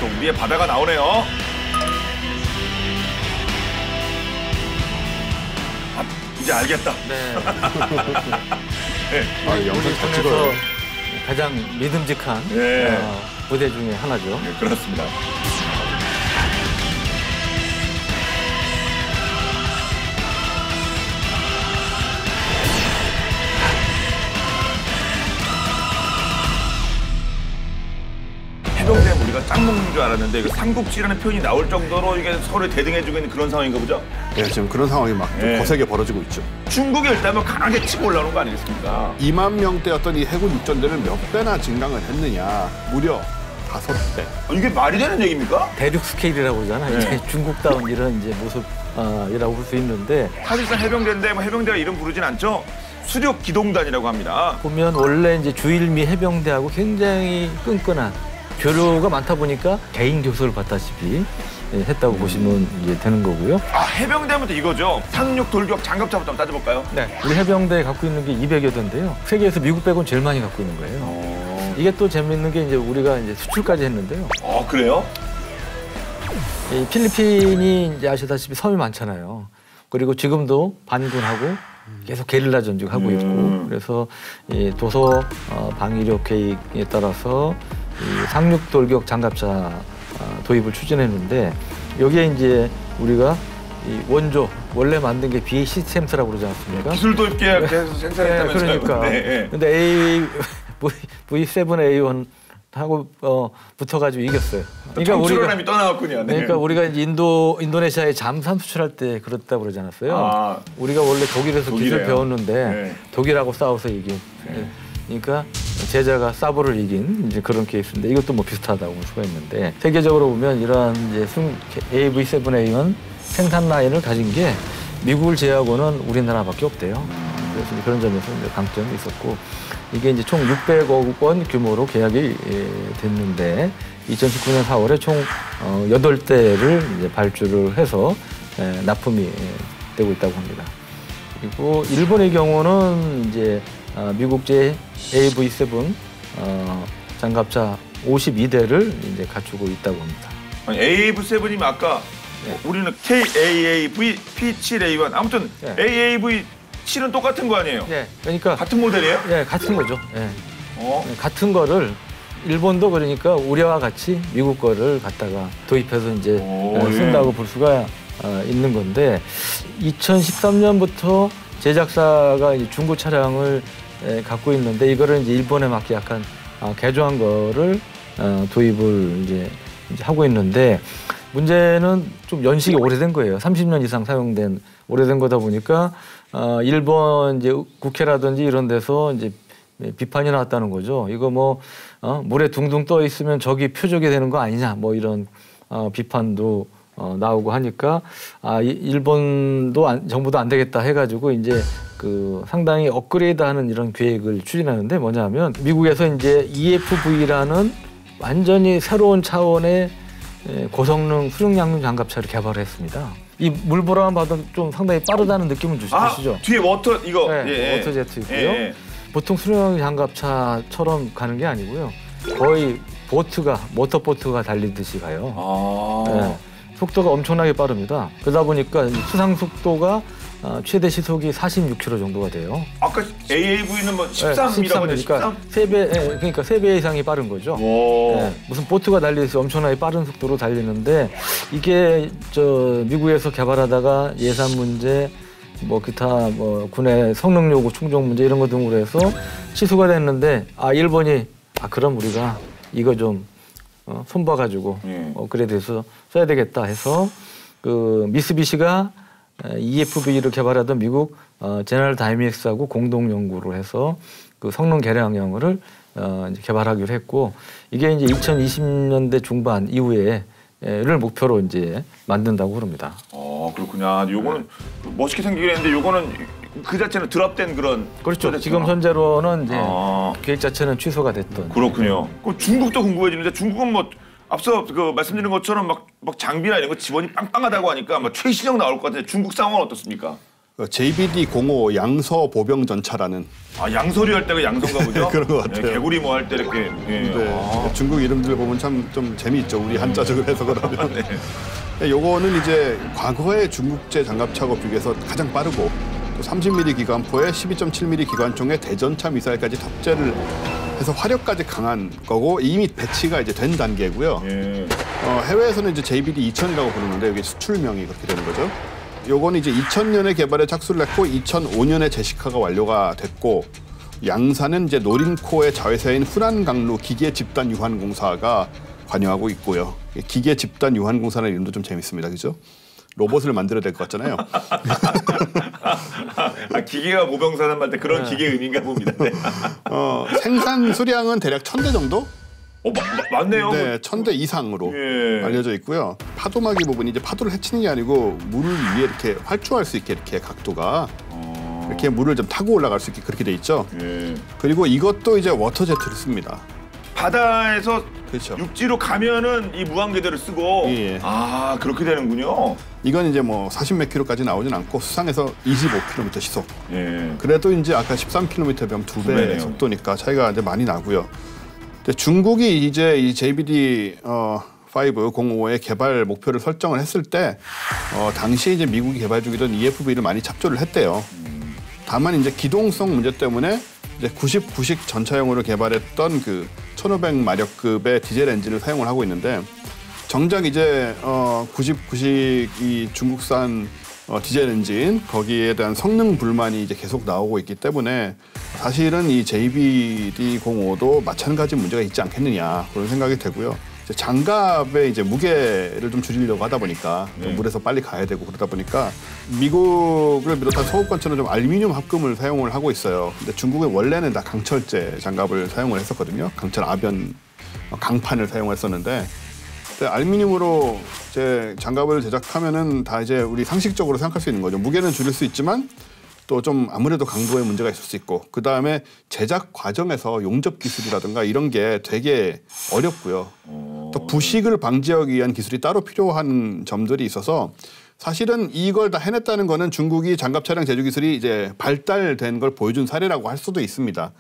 또 우리의 바다가 나오네요. 아, 이제 알겠다. 네. 네. 우리 군에서 가장 믿음직한 네. 부대 중에 하나죠. 네, 그렇습니다. 해병대는 우리가 짱 먹는 줄 알았는데 이거 삼국지라는 표현이 나올 정도로 이게 서로 대등해지고 있는 그런 상황인가 보죠? 네, 지금 그런 상황이 막 좀 거세게 벌어지고 있죠. 중국이 일단 뭐 강하게 치고 올라오는 거 아니겠습니까? 2만 명대였던 이 해군 육전대를 몇 배나 증강을 했느냐. 무려 5배. 이게 말이 되는 얘기입니까? 대륙 스케일이라고 그러잖아요. 네. 이제 중국다운 이런 이제 모습이라고 볼 수 있는데 사실상 해병대인데 뭐 해병대가 이름 부르진 않죠? 수륙 기동단이라고 합니다. 보면 원래 이제 주일미 해병대하고 굉장히 끈끈한 교류가 많다 보니까 개인 교섭을 받다시피 했다고 보시면 이제 되는 거고요. 아, 해병대면 또 이거죠? 상륙, 돌격, 장갑차부터 한번 따져볼까요? 네. 우리 해병대에 갖고 있는 게 200여 대인데요. 세계에서 미국 빼고는 제일 많이 갖고 있는 거예요. 이게 또 재밌는 게 이제 우리가 이제 수출까지 했는데요. 그래요? 이 필리핀이 이제 아시다시피 섬이 많잖아요. 그리고 지금도 반군하고 계속 게릴라 전쟁하고 있고, 그래서 이 도서 방위력 계획에 따라서 이 상륙 돌격 장갑차 도입을 추진했는데, 여기에 이제 우리가 이 원조 원래 만든 게 BA 시스템스라고 그러지 않습니까? 기술 도입 계약해서 생산했다면서요? 네, 그러니까. 네. 근데 V7A1 하고 붙어가지고 이겼어요. 그러니까 우리가 떠나왔군요. 네. 그러니까 우리가 이제 인도네시아에 잠수함 수출할 때 그렇다고 그러지 않았어요? 우리가 원래 독일에서 기술 배웠는데 네. 독일하고 싸워서 이긴. 네. 그러니까 제자가 사보를 이긴 이제 그런 케이스인데, 이것도 뭐 비슷하다고 볼 수가 있는데, 세계적으로 보면 이러한 이제 AV7A1 생산 라인을 가진 게 미국을 제외하고는 우리나라밖에 없대요. 그래서 그런 점에서 이제 강점이 있었고, 이게 이제 총 600억 원 규모로 계약이 됐는데 2019년 4월에 총 8대를 이제 발주를 해서 납품이 되고 있다고 합니다. 그리고 일본의 경우는 이제 미국제 AV7 장갑차 52대를 이제 갖추고 있다고 합니다. 아니, AAV7이면 아까 우리는 KAAV P7A1 아무튼 AAV7은 똑같은 거 아니에요? 네, 그러니까 같은 모델이에요? 네, 같은 거죠. 네. 같은 거를 일본도 그러니까 우리와 같이 미국 거를 갖다가 도입해서 이제 쓴다고 볼 수가 있는 건데, 2013년부터 제작사가 이제 중고 차량을 갖고 있는데, 이거를 이제 일본에 맞게 약간 개조한 거를 도입을 이제 하고 있는데, 문제는 좀 연식이 오래된 거예요. 30년 이상 사용된 오래된 거다 보니까 일본 이제 국회라든지 이런 데서 이제 비판이 나왔다는 거죠. 이거 뭐 물에 둥둥 떠 있으면 저기 표적이 되는 거 아니냐, 뭐 이런 비판도 나오고 하니까 일본도 정부도 안 되겠다 해가지고 이제 그 상당히 업그레이드하는 이런 계획을 추진하는데, 뭐냐면 미국에서 이제 EFV라는 완전히 새로운 차원의 고성능 수륙양용 장갑차를 개발을 했습니다. 이 물보라만 봐도 좀 상당히 빠르다는 느낌을 주시죠? 뒤에 워터 이거 네, 워터 제트 있고요. 보통 수륙양용 장갑차처럼 가는 게 아니고요. 거의 모터보트가 달리듯이 가요. 네, 속도가 엄청나게 빠릅니다. 그러다 보니까 수상 속도가 최대 시속이 46km 정도가 돼요. 아까 AAV는 뭐 13이라고 했으니까 3배, 그러니까 3배 이상이 빠른 거죠. 네, 무슨 보트가 달리듯이 엄청나게 빠른 속도로 달리는데, 이게 미국에서 개발하다가 예산 문제, 뭐 기타 뭐 군의 성능 요구 충족 문제 이런 거 등으로 해서 취소가 됐는데, 일본이 그럼 우리가 이거 좀 손봐가지고 업그레이드해서 써야 되겠다 해서 그 미쓰비시가 EFV를 개발하던 미국 제너럴 다이내믹스하고 공동 연구를 해서 그 성능 개량형을 이제 개발하기로 했고, 이게 이제 2020년대 중반 이후에를 목표로 이제 만든다고 그럽니다. 그렇구나. 요거는 멋있게 생기긴 했는데, 요거는 그 자체는 드랍된 그런. 그렇죠. 지금 현재로는 이제 계획 자체는 취소가 됐던. 그렇군요. 그럼 중국도 궁금해지는데, 중국은 뭐 앞서 그 말씀드린 것처럼 막 장비나 이런 거 지원이 빵빵하다고 하니까 막 최신형 나올 것 같은데, 중국 상황은 어떻습니까? JBD-05 양서 보병 전차라는 아 양서류 할 때가 양서인가 보죠? 그런 것 같아요. 개구리 뭐 할 때 이렇게. 예. 네, 중국 이름들 보면 참 좀 재미있죠. 우리 한자적으로 해석을 하면. 네. 요거는 이제 과거의 중국제 장갑차하고 비교해서 가장 빠르고 또 30mm 기관포에 12.7mm 기관총에 대전차 미사일까지 탑재를 해서 화력까지 강한 거고 이미 배치가 이제 된 단계고요. 예. 해외에서는 이제 JBD 2000이라고 부르는데 여기 수출명이 그렇게 되는 거죠. 요거는 이제 2000년에 개발에 착수를 했고 2005년에 제시카가 완료가 됐고 양산은 이제 노린코의 자회사인 후난강루 기계 집단 유한 공사가 관여하고 있고요. 기계 집단 유한 공사라는 이름도 좀 재밌습니다, 그죠? 로봇을 만들어야 될 것 같잖아요. 기계가 모병사단 말 때 그런 기계 의미인가 봅니다. 네. 생산 수량은 대략 1000대 정도? 맞네요. 네, 1000대 이상으로 예. 알려져 있고요. 파도막이 부분이 이제 파도를 헤치는 게 아니고 물을 위에 이렇게 활주할 수 있게 이렇게 각도가 이렇게 물을 좀 타고 올라갈 수 있게 그렇게 돼 있죠. 예. 그리고 이것도 이제 워터제트를 씁니다. 바다에서 그렇죠. 육지로 가면은 이 무한궤도를 쓰고 예. 아 그렇게 되는군요. 이건 이제 뭐 40몇 킬로까지 나오진 않고 수상에서 25km 시속. 예. 그래도 이제 아까 13km 비하면 2배 배네요. 속도니까 차이가 이제 많이 나고요. 근데 중국이 이제 이 JBD 505의 개발 목표를 설정을 했을 때 당시에 이제 미국이 개발 중이던 EFV를 많이 착조를 했대요. 다만 이제 기동성 문제 때문에 이제 99식 전차용으로 개발했던 그 1500마력급의 디젤 엔진을 사용을 하고 있는데 정작 이제 99식 이 중국산 디젤 엔진 거기에 대한 성능 불만이 이제 계속 나오고 있기 때문에 사실은 이 JBD-05도 마찬가지 문제가 있지 않겠느냐 그런 생각이 되고요. 이제 장갑의 이제 무게를 좀 줄이려고 하다 보니까 물에서 빨리 가야 되고 그러다 보니까 미국을 비롯한 서구권처럼 좀 알루미늄 합금을 사용을 하고 있어요. 근데 중국은 원래는 다 강철제 장갑을 사용을 했었거든요. 강철 아변 강판을 사용했었는데 알루미늄으로 이제 장갑을 제작하면은 다 이제 우리 상식적으로 생각할 수 있는 거죠. 무게는 줄일 수 있지만 또 좀 아무래도 강도에 문제가 있을 수 있고 그 다음에 제작 과정에서 용접 기술이라든가 이런 게 되게 어렵고요. 또 부식을 방지하기 위한 기술이 따로 필요한 점들이 있어서 사실은 이걸 다 해냈다는 거는 중국이 장갑 차량 제조 기술이 이제 발달된 걸 보여준 사례라고 할 수도 있습니다.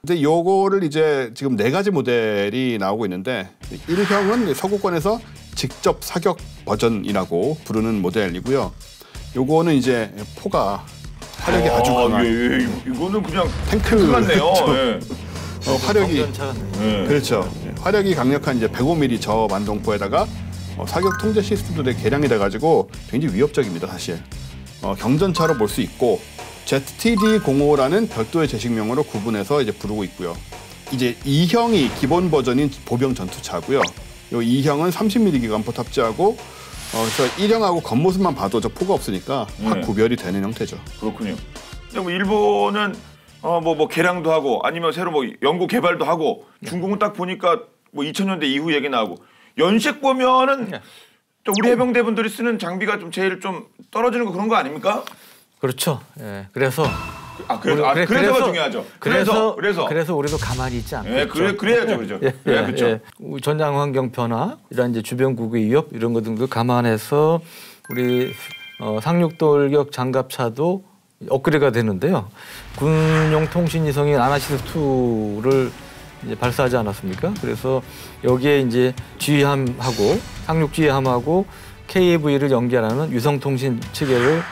근데 요거를 이제 지금 4가지 모델이 나오고 있는데 1형은 서구권에서 직접 사격 버전이라고 부르는 모델이고요. 요거는 이제 포가 화력이 아주 강한 이거는 그냥 탱크 같네요. 예. 화력이 경전차 같네요. 예. 그렇죠. 화력이 강력한 이제 105mm 저만동포에다가 사격 통제 시스템도 개량이 돼가지고 굉장히 위협적입니다, 사실. 경전차로 볼 수 있고 ZTD-05라는 별도의 제식명으로 구분해서 이제 부르고 있고요. 이제 2형이 기본 버전인 보병 전투차고요. 이 2형은 30mm 기관포 탑재하고 그래서 1형하고 겉모습만 봐도 저 포가 없으니까 확 구별이 되는 형태죠. 그렇군요. 근데 뭐 일본은 뭐 개량도 하고 아니면 새로 뭐 연구 개발도 하고 중국은 딱 보니까 뭐 2000년대 이후 얘기 나오고 연식 보면은 또 우리 해병대분들이 쓰는 장비가 좀 제일 좀 떨어지는 거 그런 거 아닙니까? 그렇죠. 예. 그래서 그래서가 중요하죠. 그래서 우리도 가만히 있지 않고. 예, 그래야죠, 그렇죠. 그렇죠. 전장 환경 변화, 이런 이제 주변국의 위협 이런 것 등도 감안해서 우리 상륙돌격 장갑차도 업그레이드가 되는데요. 군용 통신 위성인 아나시스 2를 이제 발사하지 않았습니까? 그래서 여기에 이제 지휘함하고 상륙 지휘함하고 KAV를 연결하는 위성 통신 체계를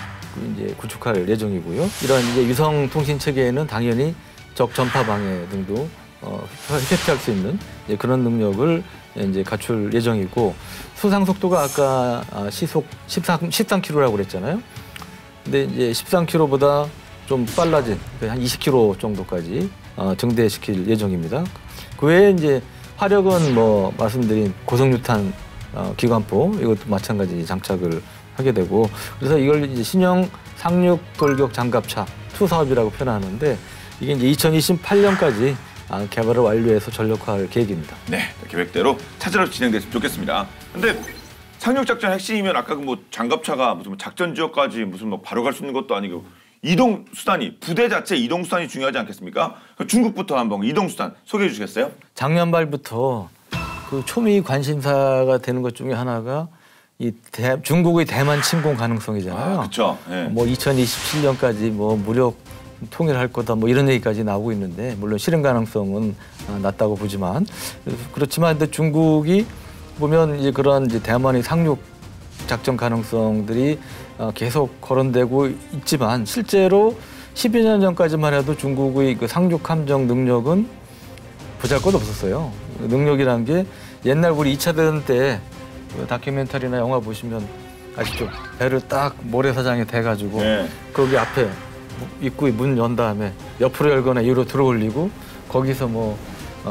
이제 구축할 예정이고요. 이런 이제 위성 통신 체계에는 당연히 적 전파 방해 등도 회피할 수 있는 이제 그런 능력을 이제 갖출 예정이고 수상 속도가 아까 시속 13km라고 그랬잖아요. 근데 이제 13km보다 좀 빨라진 한 20km 정도까지 증대시킬 예정입니다. 그 외에 이제 화력은 뭐 말씀드린 고속유탄 기관포 이것도 마찬가지 장착을 하게 되고 그래서 이걸 이제 신형 상륙 돌격 장갑차 2 사업이라고 표현하는데 이게 이제 2028년까지 개발을 완료해서 전력화할 계획입니다. 네, 계획대로 차질없이 진행됐으면 좋겠습니다. 근데 상륙 작전 핵심이면 아까 그 뭐 장갑차가 무슨 작전 지역까지 무슨 뭐 바로 갈 수 있는 것도 아니고 이동 수단이 부대 자체 이동 수단이 중요하지 않겠습니까? 중국부터 한번 이동 수단 소개해 주시겠어요? 작년 말부터 그 초미 관심사가 되는 것 중에 하나가 중국의 대만 침공 가능성이잖아요. 그렇죠. 네. 뭐 2027년까지 뭐 무력 통일할 거다 뭐 이런 얘기까지 나오고 있는데 물론 실현 가능성은 낮다고 보지만 그렇지만 근데 중국이 보면 이제 그런 이제 대만의 상륙 작전 가능성들이 계속 거론되고 있지만 실제로 10여 년 전까지만 해도 중국의 그 상륙 함정 능력은 보잘것없었어요. 능력이란 게 옛날 우리 2차 대전 때 그 다큐멘터리나 영화 보시면 아시죠? 배를 딱 모래사장에 대가지고 네. 거기 앞에 입구에 문 연 다음에 옆으로 열거나 위로 들어 올리고 거기서 뭐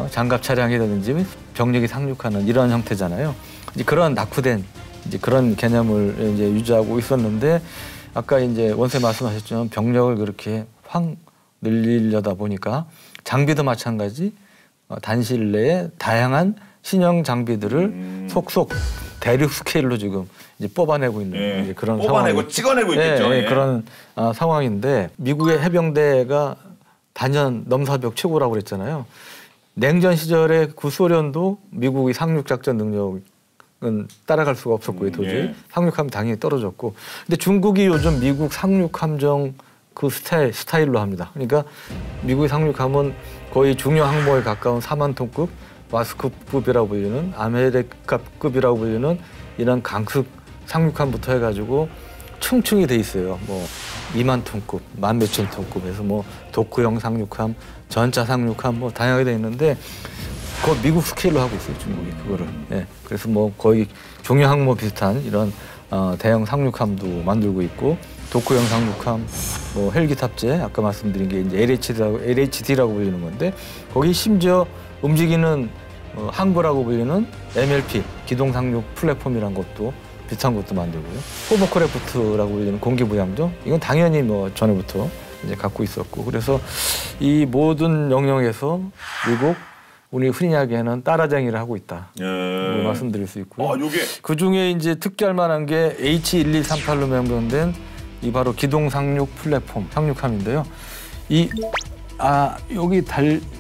장갑 차량이라든지 병력이 상륙하는 이런 형태잖아요. 이제 그런 낙후된 이제 그런 개념을 이제 유지하고 있었는데 아까 이제 원세 말씀하셨지만 병력을 그렇게 확 늘리려다 보니까 장비도 마찬가지 단시일 내에 다양한 신형 장비들을 속속 대륙 스케일로 지금 이제 뽑아내고 있는 이제 그런 뽑아내고 찍어내고 있겠죠. 그런 상황인데 미국의 해병대가 단연 넘사벽 최고라고 그랬잖아요. 냉전 시절에 구소련도 미국의 상륙 작전 능력은 따라갈 수가 없었고요. 도저히 상륙함 당연히 떨어졌고. 근데 중국이 요즘 미국 상륙 함정 그 스타일로 합니다. 그러니까 미국의 상륙함은 거의 중형 항모에 가까운 4만 톤급 마스크급이라고 불리는 아메리카급이라고 불리는 이런 강습 상륙함부터 해가지고 층층이 돼 있어요. 뭐 2만 톤급, 1만 몇천 톤급에서 뭐 도크형 상륙함, 전차 상륙함 뭐 다양하게 돼 있는데 그거 미국 스케일로 하고 있어요. 중국이 그거를. 예. 그래서 뭐 거의 중형 항모 비슷한 이런 대형 상륙함도 만들고 있고 도크형 상륙함, 뭐 헬기 탑재 아까 말씀드린 게 이제 LHD라고 불리는 건데 거기 심지어 움직이는 항구라고 불리는 MLP 기동 상륙 플랫폼이란 것도 비슷한 것도 만들고요. 호버크래프트라고 불리는 공기부양정 이건 당연히 뭐 전에부터 이제 갖고 있었고 그래서 이 모든 영역에서 미국 우리 흔히 이야기하는 따라쟁이를 하고 있다. 말씀드릴 수 있고요. 그 중에 이제 특기할 만한 게 H-1238로 명명된 이 바로 기동 상륙 플랫폼 상륙함인데요. 여기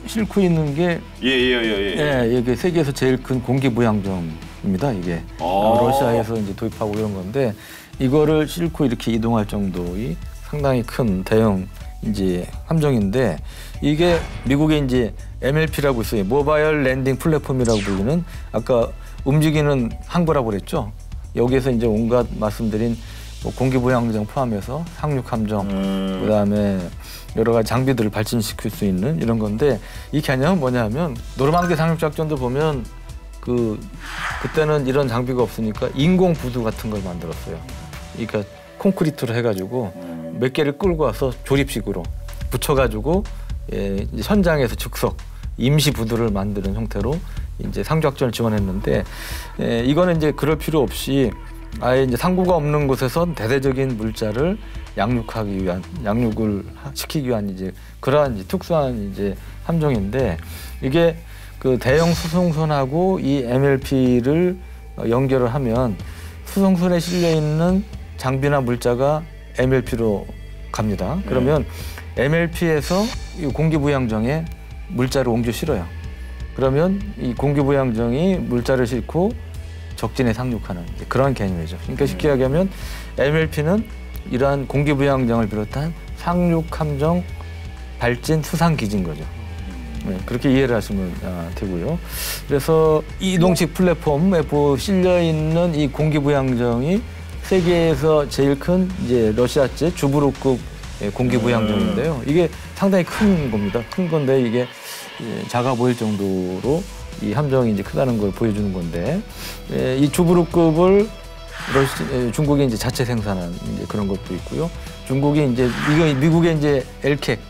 싣고 있는 게 이게 세계에서 제일 큰 공기부양정입니다. 이게 러시아에서 이제 도입하고 이런 건데 이거를 싣고 이렇게 이동할 정도의 상당히 큰 대형 이제 함정인데 이게 미국의 이제 MLP라고 있어요. 모바일 랜딩 플랫폼이라고 불리는 아까 움직이는 항구라고 그랬죠. 여기에서 이제 온갖 말씀드린 뭐 공기부양정 포함해서 상륙함정, 그다음에 여러 가지 장비들을 발진시킬 수 있는 이런 건데 이 개념은 뭐냐면 노르망디 상륙작전도 보면 그때는 이런 장비가 없으니까 인공 부두 같은 걸 만들었어요. 그러니까 콘크리트로 해가지고 몇 개를 끌고 와서 조립식으로 붙여가지고 이제 현장에서 즉석 임시 부두를 만드는 형태로 이제 상륙작전을 지원했는데 이거는 이제 그럴 필요 없이 아예 이제 상구가 없는 곳에서 대대적인 물자를 양육을 시키기 위한 이제 그러한 이제 특수한 이제 함정인데 이게 그 대형 수송선하고 이 MLP를 연결을 하면 수송선에 실려 있는 장비나 물자가 MLP로 갑니다. 그러면 MLP에서 이 공기부양정에 물자를 옮겨 실어요. 그러면 이 공기부양정이 물자를 싣고 적진에 상륙하는 그런 개념이죠. 그러니까 쉽게 이야기하면 MLP는 이러한 공기부양정을 비롯한 상륙함정 발진 수상기지인 거죠. 그렇게 이해를 하시면 되고요. 그래서 이동식 플랫폼에 실려 있는 이 공기부양정이 세계에서 제일 큰 이제 러시아제 주브루급 공기부양정인데요. 이게 상당히 큰 겁니다. 큰 건데 이게 작아 보일 정도로 이 함정이 이제 크다는 걸 보여주는 건데 이 주브루급을 중국이 이제 자체 생산한 이제 그런 것도 있고요. 중국이 이제 미국의 이제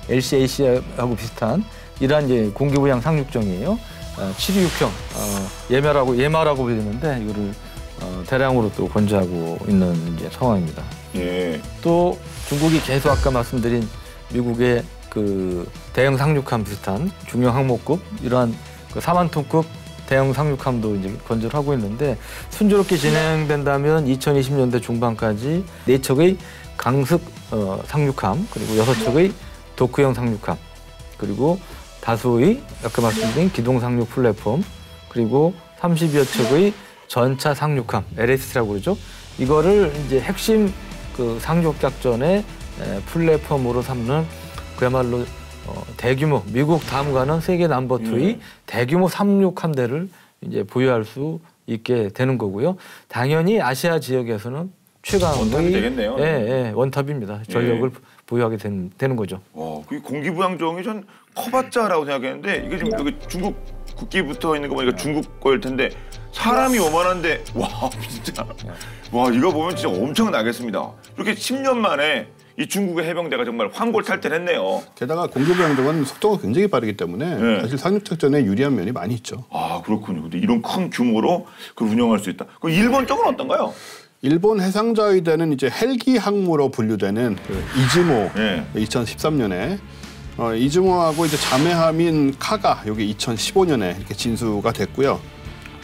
LCAC하고 비슷한 이러한 이제 공기부양 상륙정이에요. 726형 예마라고 불리는데 이거를 대량으로 또 건조하고 있는 이제 상황입니다. 또 중국이 계속 아까 말씀드린 미국의 그 대형 상륙함 비슷한 중형 항모급 이러한 그 4만 톤급 대형 상륙함도 이제 건조를 하고 있는데 순조롭게 진행된다면 2020년대 중반까지 4척의 강습 상륙함 그리고 6척의 도크형 상륙함 그리고 다수의 아까 말씀드린 기동 상륙 플랫폼 그리고 30여 척의 전차 상륙함 LST라고 그러죠. 이거를 이제 핵심 그 상륙 작전의 플랫폼으로 삼는 그야말로 대규모 미국 다음 가는 세계 넘버 2의 대규모 상륙 함대를 이제 보유할 수 있게 되는 거고요. 당연히 아시아 지역에서는 최강의 원탑이 되겠네요. 예, 원탑입니다. 전력을 보유하게 되는 거죠. 그 공기부양종이 전 커봤자라고 생각했는데 이게 지금 여기 중국 국기 붙어 있는 거 보니까 중국 거일 텐데 사람이 오만한데 와 진짜 와 이거 보면 진짜 엄청나겠습니다. 이렇게 10년 만에 이 중국의 해병대가 정말 환골탈태했네요. 게다가 공기부양종은 속도가 굉장히 빠르기 때문에 사실 상륙작전에 유리한 면이 많이 있죠. 아 그렇군요. 근데 이런 큰 규모로 그걸 운영할 수 있다. 그럼 일본 쪽은 어떤가요? 일본 해상자위대는 이제 헬기 항모로 분류되는 그 이즈모 2013년에 이즈모하고 이제 자매함인 카가 여기 2015년에 이렇게 진수가 됐고요.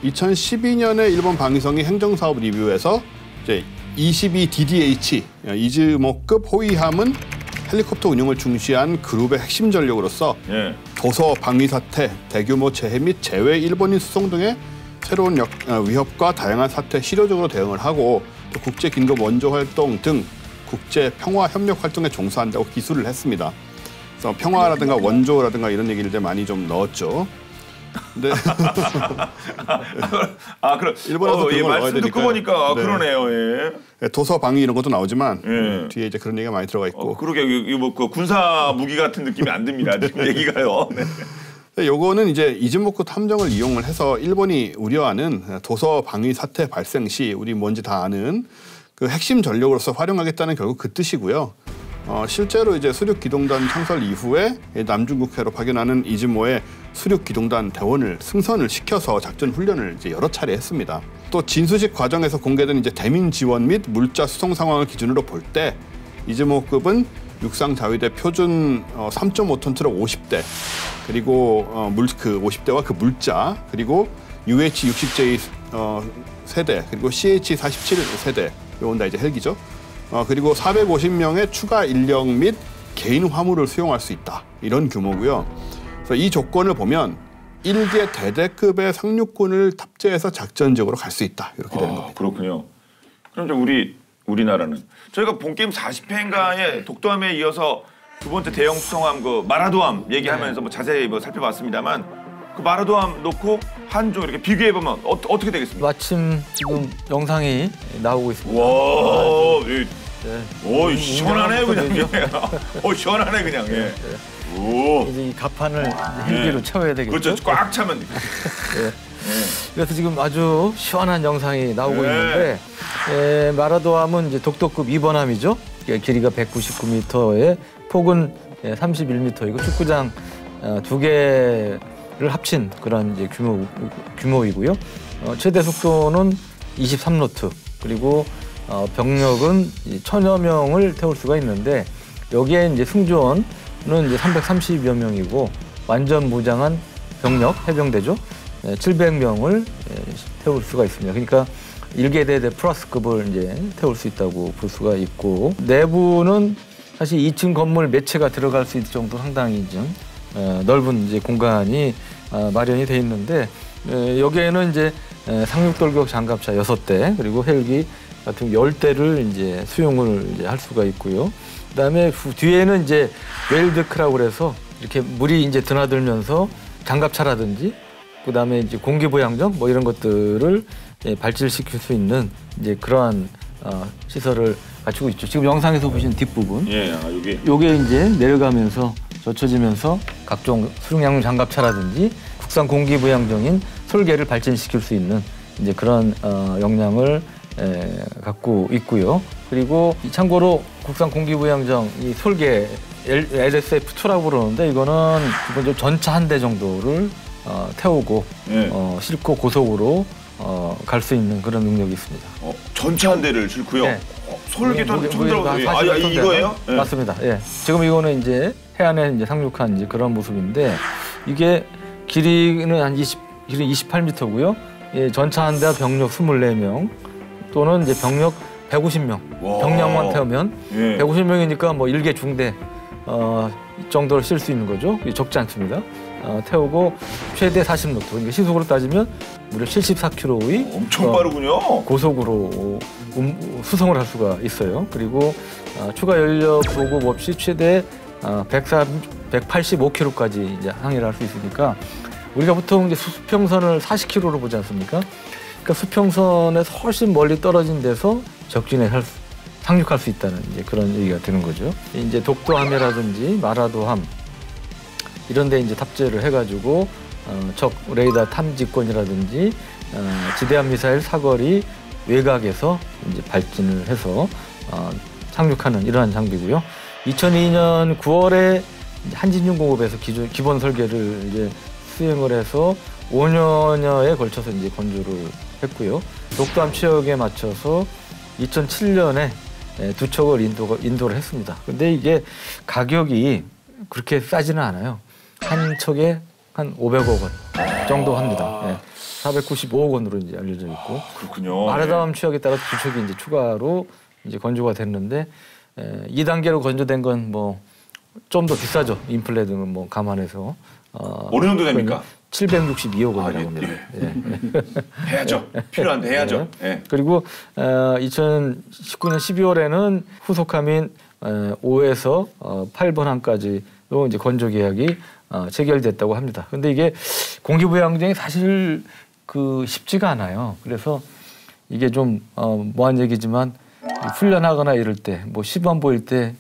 2012년에 일본 방위성이 행정사업 리뷰에서 이제 22DDH 이즈모급 호위함은 헬리콥터 운용을 중시한 그룹의 핵심 전력으로서 도서 방위 사태, 대규모 재해 및 제외 일본인 수송 등의 새로운 위협과 다양한 사태에 실효적으로 대응을 하고 또 국제 긴급 원조 활동 등 국제 평화 협력 활동에 종사한다고 기술을 했습니다. 그래서 평화라든가 원조라든가 이런 얘기를 많이 좀 넣었죠. 근데 그럼 일본에서 그런 걸 말씀 듣고 보니까 네. 그러네요. 도서 방위 이런 것도 나오지만 뒤에 이제 그런 얘기가 많이 들어가 있고. 그러게 이거 뭐 그 군사 무기 같은 느낌이 안 듭니다. 지금 얘기가요. 네. 요거는 이제 이즈모급 함정을 이용을 해서 일본이 우려하는 도서 방위 사태 발생 시 우리 뭔지 다 아는 그 핵심 전력으로서 활용하겠다는 결국 그 뜻이고요. 실제로 이제 수륙기동단 창설 이후에 남중국해로 파견하는 이즈모의 수륙기동단 대원을 승선을 시켜서 작전 훈련을 이제 여러 차례 했습니다. 또 진수식 과정에서 공개된 이제 대민 지원 및 물자 수송 상황을 기준으로 볼 때 이즈모급은 육상 자위대 표준 3.5톤 트럭 50대 그리고 그 50대와 그 물자 그리고 UH-60J 세대 그리고 CH-47 세대 요건 다 이제 헬기죠. 그리고 450명의 추가 인력 및 개인 화물을 수용할 수 있다. 이런 규모고요. 그래서 이 조건을 보면 1개 대대급의 상륙군을 탑재해서 작전적으로 갈 수 있다. 이렇게 되는 겁니다. 그렇군요. 그럼 이제 우리나라는 저희가 본게임 40회인가에 독도함에 이어서 두 번째 대형 수송함 그 마라도함 얘기하면서 뭐 자세히 살펴봤습니다.만 그 마라도함 놓고 한조 이렇게 비교해 보면 어떻게 되겠습니까? 마침 지금 영상이 나오고 있습니다. 와, 오 시원하네 그냥. 시원하네 그냥. 오. 이제 이 갑판을 헬기로 채워야 되겠죠. 그렇죠. 꽉 차면. 그래서 지금 아주 시원한 영상이 나오고 있는데 마라도함은 이제 독도급 2번함이죠. 길이가 199m에 폭은 31m이고 축구장 2개를 합친 그런 이제 규모이고요. 최대 속도는 23노트 그리고 병력은 1000여 명을 태울 수가 있는데 여기에 이제 승조원은 이제 330여 명이고 완전 무장한 병력 해병대죠. 700명을 태울 수가 있습니다. 그러니까 1개대 플러스급을 이제 태울 수 있다고 볼 수가 있고 내부는 사실 2층 건물 몇 채가 들어갈 수 있을 정도 상당히 좀 넓은 이제 공간이 마련이 돼 있는데 여기에는 이제 상륙돌격 장갑차 6대 그리고 헬기 같은 10대를 이제 수용을 이제 할 수가 있고요. 그다음에 뒤에는 이제 웰드크라고 그래서 이렇게 물이 이제 드나들면서 장갑차라든지 그다음에 이제 공기부양정 뭐 이런 것들을 발질시킬 수 있는 이제 그러한 시설을 갖추고 있죠. 지금 영상에서 보신 뒷부분. 요게 이제 내려가면서 젖혀지면서 각종 수륙양용 장갑차라든지 국산 공기부양정인 솔개를 발전시킬 수 있는 이제 그런 역량을 갖고 있고요. 그리고 참고로 국산 공기부양정 이 솔개 LSF2라고 그러는데 이거는 기본적으로 전차 한 대 정도를 태우고 싣고 고속으로 갈 수 있는 그런 능력이 있습니다. 전차 한 대를 싣고요. 네. 솔개도 처음 들어보세요. 이거예요? 맞습니다. 예. 지금 이거는 이제 해안에 이제 상륙한 이제 그런 모습인데 이게 길이는 한 28m고요. 예, 전차 한 대와 병력 24명 또는 이제 병력 150명. 병력만 태우면 150명이니까 뭐 1개 중대 이 정도를 쓸 수 있는 거죠. 적지 않습니다. 태우고 최대 40노트, 그러니까 시속으로 따지면 무려 74km의 엄청 빠르군요. 고속으로 수송을 할 수가 있어요. 그리고 추가 연료 보급 없이 최대 185km까지 이제 항해를 할 수 있으니까 우리가 보통 이제 수평선을 40km로 보지 않습니까? 그러니까 수평선에서 훨씬 멀리 떨어진 데서 적진에 상륙할 수 있다는 이제 그런 얘기가 되는 거죠. 이제 독도함이라든지 마라도함 이런 데 이제 탑재를 해가지고 적 레이더 탐지권이라든지 지대함 미사일 사거리 외곽에서 이제 발진을 해서 상륙하는 이러한 장비고요. 2002년 9월에 한진중공업에서 기본 설계를 이제 수행을 해서 5년여에 걸쳐서 이제 건조를 했고요. 독도함 취역에 맞춰서 2007년에 두 척을 인도를 했습니다. 근데 이게 가격이 그렇게 싸지는 않아요. 한 척에 한 500억 원 정도 합니다. 495억 원으로 이제 알려져 있고. 그렇군요. 마라도함 취역에 따라 두 척이 이제 추가로 이제 건조가 됐는데 2단계로 건조된 건 뭐 좀 더 비싸죠. 인플레 등을 뭐 감안해서. 어느 정도 됩니까? 762억 원이라고 합니다. 해야죠. 필요한데 해야죠. 네. 그리고 2019년 12월에는 후속함인 5에서 8번 함까지로 이제 건조 계약이 체결됐다고 합니다. 근데 이게 공기부양정이 사실 쉽지가 않아요. 그래서 이게 좀 뭐한 얘기지만 훈련하거나 이럴 때 뭐 시범 보일 때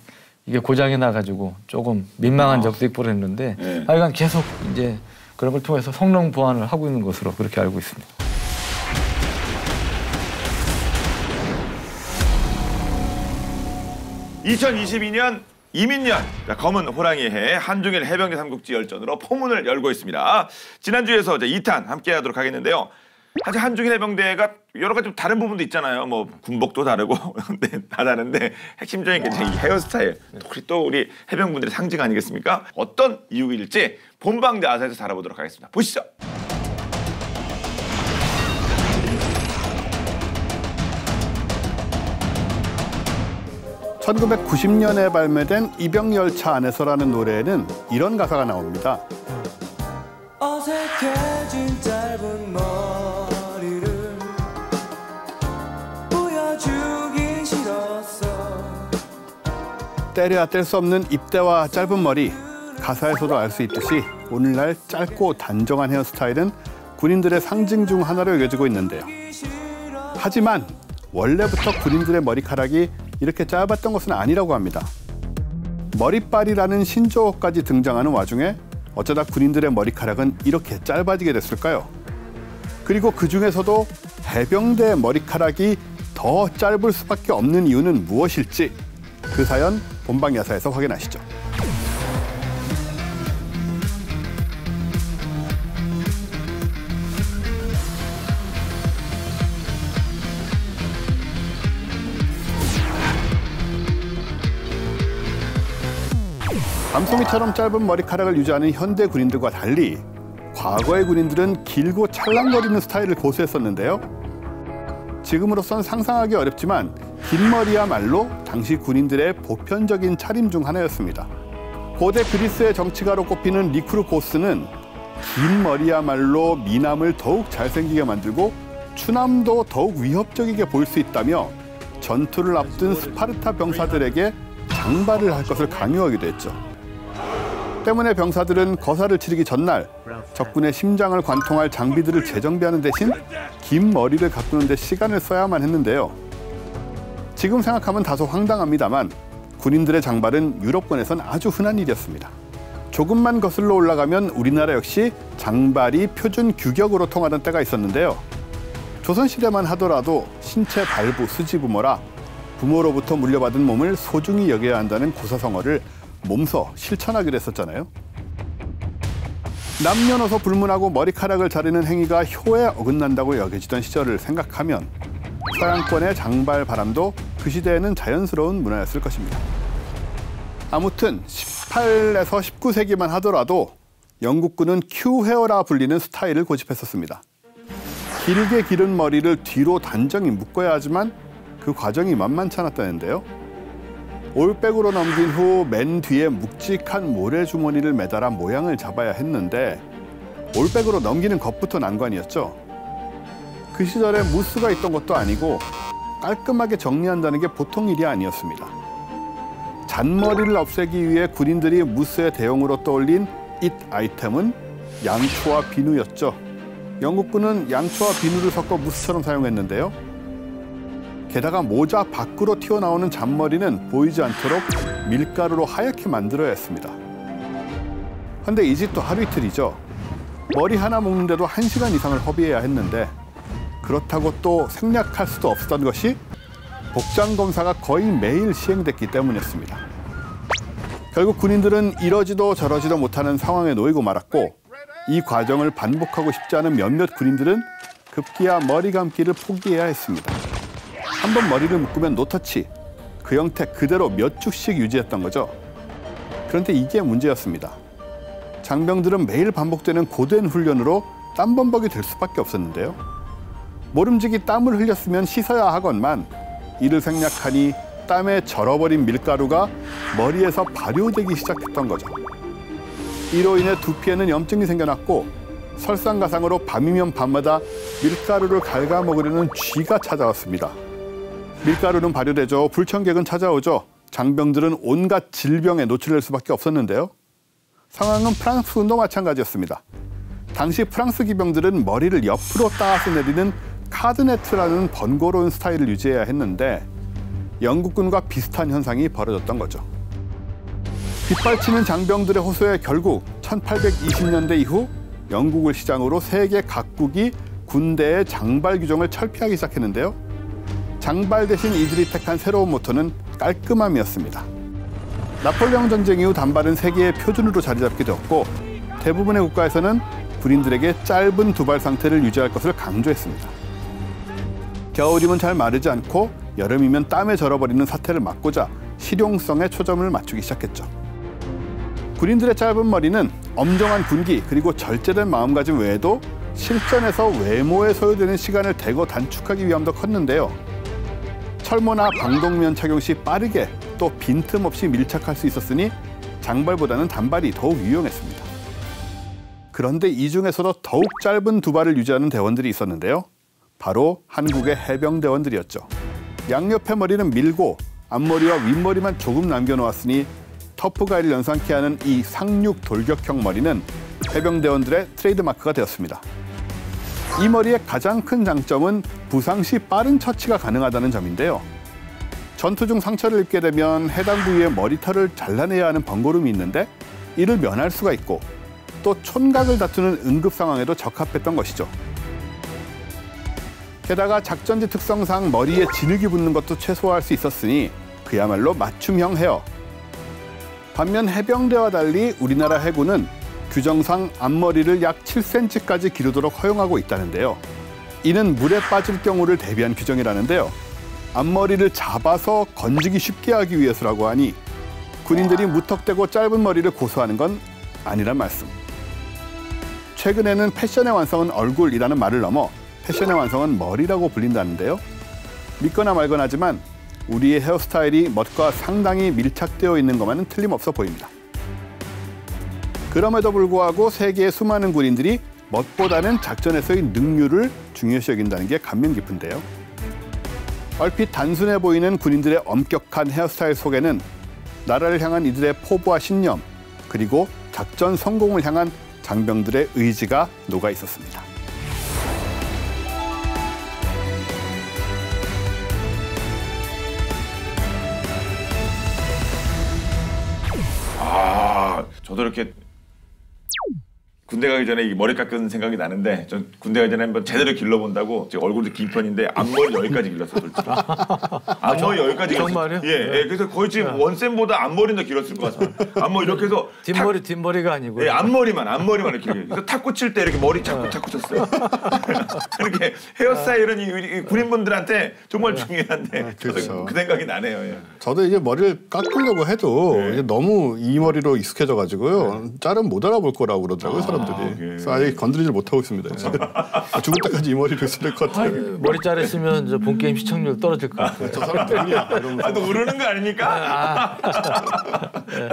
이게 고장이 나가지고 조금 민망한 적도 있고 그랬는데 하여간 계속 이제 그런 걸 통해서 성능 보완을 하고 있는 것으로 그렇게 알고 있습니다. (2022년) 이민년 검은 호랑이 해 한중일 해병대 삼국지 열전으로 포문을 열고 있습니다. 지난주에서 2탄 함께 하도록 하겠는데요. 사실 한중일 해병대가 여러 가지 좀 다른 부분도 있잖아요. 뭐 군복도 다르고 다 다른데 핵심적인 게 이 헤어스타일, 또 우리 해병분들의 상징 아니겠습니까? 어떤 이유일지 본방대 아사에서 알아보도록 하겠습니다. 보시죠. (1990년에) 발매된 이병열차 안에서라는 노래에는 이런 가사가 나옵니다. 어색해진 짧은 머리를 보여주긴 싫었어. 때려야 뗄 수 없는 입대와 짧은 머리. 가사에서도 알 수 있듯이 오늘날 짧고 단정한 헤어스타일은 군인들의 상징 중 하나로 여겨지고 있는데요. 하지만 원래부터 군인들의 머리카락이 이렇게 짧았던 것은 아니라고 합니다. 머리빨이라는 신조어까지 등장하는 와중에 어쩌다 군인들의 머리카락은 이렇게 짧아지게 됐을까요? 그리고 그 중에서도 해병대의 머리카락이 더 짧을 수밖에 없는 이유는 무엇일지 그 사연 본방야사에서 확인하시죠. 밤송이처럼 짧은 머리카락을 유지하는 현대 군인들과 달리 과거의 군인들은 길고 찰랑거리는 스타일을 고수했었는데요. 지금으로선 상상하기 어렵지만 긴 머리야말로 당시 군인들의 보편적인 차림 중 하나였습니다. 고대 그리스의 정치가로 꼽히는 리크루코스는 긴 머리야말로 미남을 더욱 잘생기게 만들고 추남도 더욱 위협적이게 보일 수 있다며 전투를 앞둔 스파르타 병사들에게 장발을 할 것을 강요하기도 했죠. 때문에 병사들은 거사를 치르기 전날 적군의 심장을 관통할 장비들을 재정비하는 대신 긴 머리를 가꾸는 데 시간을 써야만 했는데요. 지금 생각하면 다소 황당합니다만 군인들의 장발은 유럽권에선 아주 흔한 일이었습니다. 조금만 거슬러 올라가면 우리나라 역시 장발이 표준 규격으로 통하던 때가 있었는데요. 조선시대만 하더라도 신체 발부, 수지부모라 부모로부터 물려받은 몸을 소중히 여겨야 한다는 고사성어를 몸소 실천하기로 했었잖아요. 남녀노소 불문하고 머리카락을 자르는 행위가 효에 어긋난다고 여겨지던 시절을 생각하면 서양권의 장발 바람도 그 시대에는 자연스러운 문화였을 것입니다. 아무튼 18에서 19세기만 하더라도 영국군은 큐헤어라 불리는 스타일을 고집했었습니다. 길게 기른 머리를 뒤로 단정히 묶어야 하지만 그 과정이 만만치 않았다는데요. 올백으로 넘긴 후 맨 뒤에 묵직한 모래주머니를 매달아 모양을 잡아야 했는데 올백으로 넘기는 것부터 난관이었죠. 그 시절에 무스가 있던 것도 아니고 깔끔하게 정리한다는 게 보통 일이 아니었습니다. 잔머리를 없애기 위해 군인들이 무스의 대용으로 떠올린 잇 아이템은 양초와 비누였죠. 영국군은 양초와 비누를 섞어 무스처럼 사용했는데요. 게다가 모자 밖으로 튀어나오는 잔머리는 보이지 않도록 밀가루로 하얗게 만들어야 했습니다. 근데 이 집도 하루 이틀이죠. 머리 하나 묶는데도 1시간 이상을 허비해야 했는데 그렇다고 또 생략할 수도 없었던 것이 복장 검사가 거의 매일 시행됐기 때문이었습니다. 결국 군인들은 이러지도 저러지도 못하는 상황에 놓이고 말았고 이 과정을 반복하고 싶지 않은 몇몇 군인들은 급기야 머리 감기를 포기해야 했습니다. 한번 머리를 묶으면 노터치, 그 형태 그대로 몇 주씩 유지했던 거죠. 그런데 이게 문제였습니다. 장병들은 매일 반복되는 고된 훈련으로 땀범벅이 될 수밖에 없었는데요. 모름지기 땀을 흘렸으면 씻어야 하건만 이를 생략하니 땀에 절어버린 밀가루가 머리에서 발효되기 시작했던 거죠. 이로 인해 두피에는 염증이 생겨났고 설상가상으로 밤이면 밤마다 밀가루를 갉아먹으려는 쥐가 찾아왔습니다. 밀가루는 발효되죠. 불청객은 찾아오죠. 장병들은 온갖 질병에 노출될 수밖에 없었는데요. 상황은 프랑스군도 마찬가지였습니다. 당시 프랑스 기병들은 머리를 옆으로 따서 내리는 카드네트라는 번거로운 스타일을 유지해야 했는데 영국군과 비슷한 현상이 벌어졌던 거죠. 빗발치는 장병들의 호소에 결국 1820년대 이후 영국을 시작으로 세계 각국이 군대의 장발 규정을 철폐하기 시작했는데요. 장발 대신 이들이 택한 새로운 모토는 깔끔함이었습니다. 나폴레옹 전쟁 이후 단발은 세계의 표준으로 자리 잡게 되었고 대부분의 국가에서는 군인들에게 짧은 두발 상태를 유지할 것을 강조했습니다. 겨울이면 잘 마르지 않고 여름이면 땀에 절어버리는 사태를 막고자 실용성에 초점을 맞추기 시작했죠. 군인들의 짧은 머리는 엄정한 군기 그리고 절제된 마음가짐 외에도 실전에서 외모에 소요되는 시간을 대거 단축하기 위함도 컸는데요. 철모나 방독면 착용 시 빠르게 또 빈틈없이 밀착할 수 있었으니 장발보다는 단발이 더욱 유용했습니다. 그런데 이 중에서도 더욱 짧은 두발을 유지하는 대원들이 있었는데요. 바로 한국의 해병대원들이었죠. 양옆의 머리는 밀고 앞머리와 윗머리만 조금 남겨놓았으니 터프가이를 연상케 하는 이 상륙 돌격형 머리는 해병대원들의 트레이드마크가 되었습니다. 이 머리의 가장 큰 장점은 부상 시 빠른 처치가 가능하다는 점인데요. 전투 중 상처를 입게 되면 해당 부위의 머리털을 잘라내야 하는 번거로움이 있는데 이를 면할 수가 있고 또 촌각을 다투는 응급 상황에도 적합했던 것이죠. 게다가 작전지 특성상 머리에 진흙이 붙는 것도 최소화할 수 있었으니 그야말로 맞춤형 헤어. 반면 해병대와 달리 우리나라 해군은 규정상 앞머리를 약 7cm까지 기르도록 허용하고 있다는데요. 이는 물에 빠질 경우를 대비한 규정이라는데요. 앞머리를 잡아서 건지기 쉽게 하기 위해서라고 하니 군인들이 무턱대고 짧은 머리를 고수하는 건 아니란 말씀. 최근에는 패션의 완성은 얼굴이라는 말을 넘어 패션의 완성은 머리라고 불린다는데요. 믿거나 말거나 하지만 우리의 헤어스타일이 멋과 상당히 밀착되어 있는 것만은 틀림없어 보입니다. 그럼에도 불구하고 세계의 수많은 군인들이 멋보다는 작전에서의 능률을 중요시 여긴다는 게 감명 깊은데요. 얼핏 단순해 보이는 군인들의 엄격한 헤어스타일 속에는 나라를 향한 이들의 포부와 신념, 그리고 작전 성공을 향한 장병들의 의지가 녹아 있었습니다. 저도 이렇게 군대 가기 전에 이 머리 깎은 생각이 나는데 전 군대 가기 전에 한번 제대로 길러본다고 제가 얼굴도 긴 편인데 앞머리 여기까지 길렀어요. 솔직히. 앞머리 여기까지 길렀어요. 정말요? 예, 그래서 거의 지금 원쌤보다 앞머리는 더 길었을 것 같아요. 앞머리 이렇게 해서 뒷머리가 아니고. 예, 앞머리만 이렇게. 그래서 탁구 칠 때 이렇게 머리 자꾸 쳤어요. 이렇게 헤어스타일은 이 군인분들한테 정말 중요한데 그렇죠. 그 생각이 나네요. 예. 저도 이제 머리를 깎으려고 해도 네. 이제 너무 이 머리로 익숙해져가지고요. 짤은 못 알아볼 거라고 그러더라고요, 사람들이. 사람들이. 그래서 아예 건드리지 못하고 있습니다. 죽을 때까지 이 머리를 쓸 것 같아요. 머리 자르시면 저 본 게임 시청률 떨어질 것 같아요. 저 사람 누구냐 이러면서. 또 모르는 거 아닙니까?